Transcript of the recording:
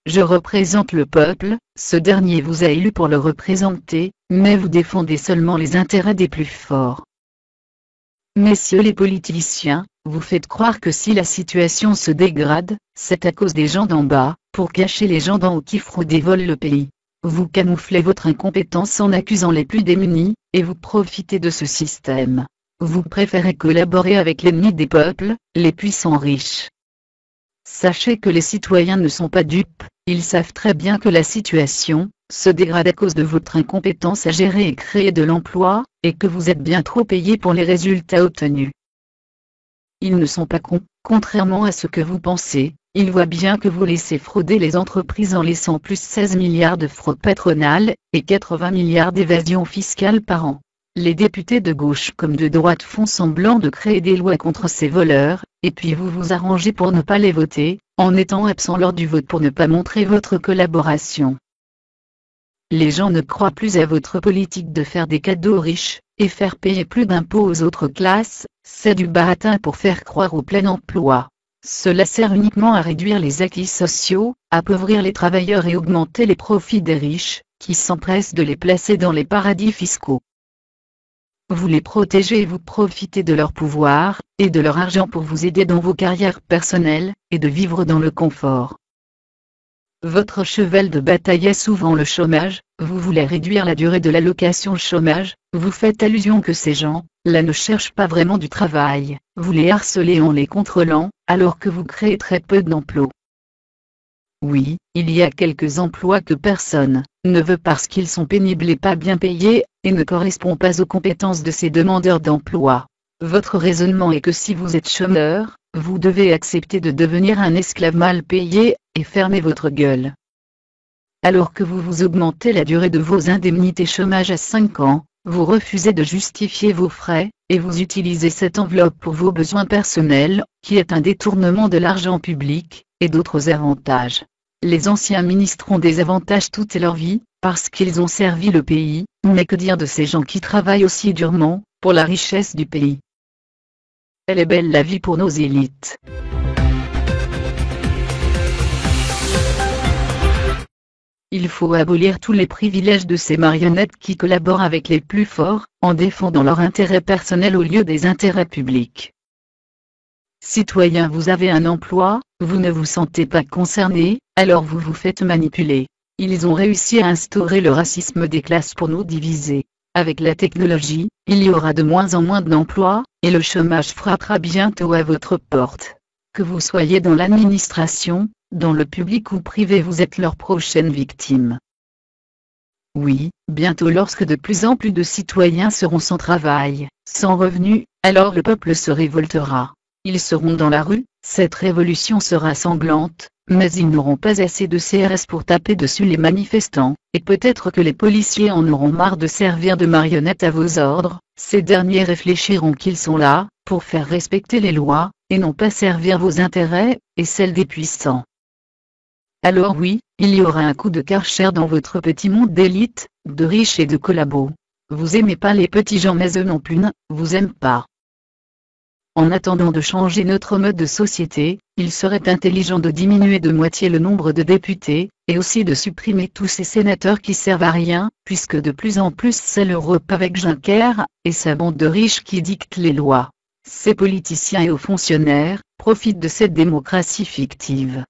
je représente le peuple, ce dernier vous a élu pour le représenter, mais vous défendez seulement les intérêts des plus forts. Messieurs les politiciens, vous faites croire que si la situation se dégrade, c'est à cause des gens d'en bas, pour cacher les gens d'en haut qui fraudent et volent le pays. Vous camouflez votre incompétence en accusant les plus démunis, et vous profitez de ce système. Vous préférez collaborer avec l'ennemi des peuples, les puissants riches. Sachez que les citoyens ne sont pas dupes, ils savent très bien que la situation se dégrade à cause de votre incompétence à gérer et créer de l'emploi, et que vous êtes bien trop payé pour les résultats obtenus. Ils ne sont pas cons, contrairement à ce que vous pensez, ils voient bien que vous laissez frauder les entreprises en laissant plus 16 milliards de fraude patronale, et 80 milliards d'évasion fiscale par an. Les députés de gauche comme de droite font semblant de créer des lois contre ces voleurs, et puis vous vous arrangez pour ne pas les voter, en étant absent lors du vote pour ne pas montrer votre collaboration. Les gens ne croient plus à votre politique de faire des cadeaux aux riches, et faire payer plus d'impôts aux autres classes, c'est du baratin pour faire croire au plein emploi. Cela sert uniquement à réduire les acquis sociaux, appauvrir les travailleurs et augmenter les profits des riches, qui s'empressent de les placer dans les paradis fiscaux. Vous les protégez et vous profitez de leur pouvoir, et de leur argent pour vous aider dans vos carrières personnelles, et de vivre dans le confort. Votre cheval de bataille est souvent le chômage, vous voulez réduire la durée de l'allocation chômage, vous faites allusion que ces gens-là ne cherchent pas vraiment du travail, vous les harcelez en les contrôlant, alors que vous créez très peu d'emplois. Oui, il y a quelques emplois que personne ne veut parce qu'ils sont pénibles et pas bien payés, et ne correspondent pas aux compétences de ces demandeurs d'emploi. Votre raisonnement est que si vous êtes chômeur, vous devez accepter de devenir un esclave mal payé, et fermer votre gueule. Alors que vous augmentez la durée de vos indemnités chômage à 5 ans, vous refusez de justifier vos frais, et vous utilisez cette enveloppe pour vos besoins personnels, qui est un détournement de l'argent public, et d'autres avantages. Les anciens ministres ont des avantages toute leur vie, parce qu'ils ont servi le pays, mais que dire de ces gens qui travaillent aussi durement, pour la richesse du pays? Elle est belle la vie pour nos élites. Il faut abolir tous les privilèges de ces marionnettes qui collaborent avec les plus forts, en défendant leur intérêt personnel au lieu des intérêts publics. Citoyens, vous avez un emploi, vous ne vous sentez pas concerné, alors vous vous faites manipuler. Ils ont réussi à instaurer le racisme des classes pour nous diviser. Avec la technologie, il y aura de moins en moins d'emplois, et le chômage frappera bientôt à votre porte. Que vous soyez dans l'administration, dans le public ou privé, vous êtes leur prochaine victime. Oui, bientôt lorsque de plus en plus de citoyens seront sans travail, sans revenus, alors le peuple se révoltera. Ils seront dans la rue, cette révolution sera sanglante, mais ils n'auront pas assez de CRS pour taper dessus les manifestants, et peut-être que les policiers en auront marre de servir de marionnettes à vos ordres, ces derniers réfléchiront qu'ils sont là, pour faire respecter les lois, et non pas servir vos intérêts, et celles des puissants. Alors oui, il y aura un coup de Karcher dans votre petit monde d'élite, de riches et de collabos. Vous aimez pas les petits gens mais eux non plus ne vous aiment pas. En attendant de changer notre mode de société, il serait intelligent de diminuer de moitié le nombre de députés, et aussi de supprimer tous ces sénateurs qui servent à rien, puisque de plus en plus c'est l'Europe avec Juncker, et sa bande de riches qui dictent les lois. Ces politiciens et hauts fonctionnaires profitent de cette démocratie fictive.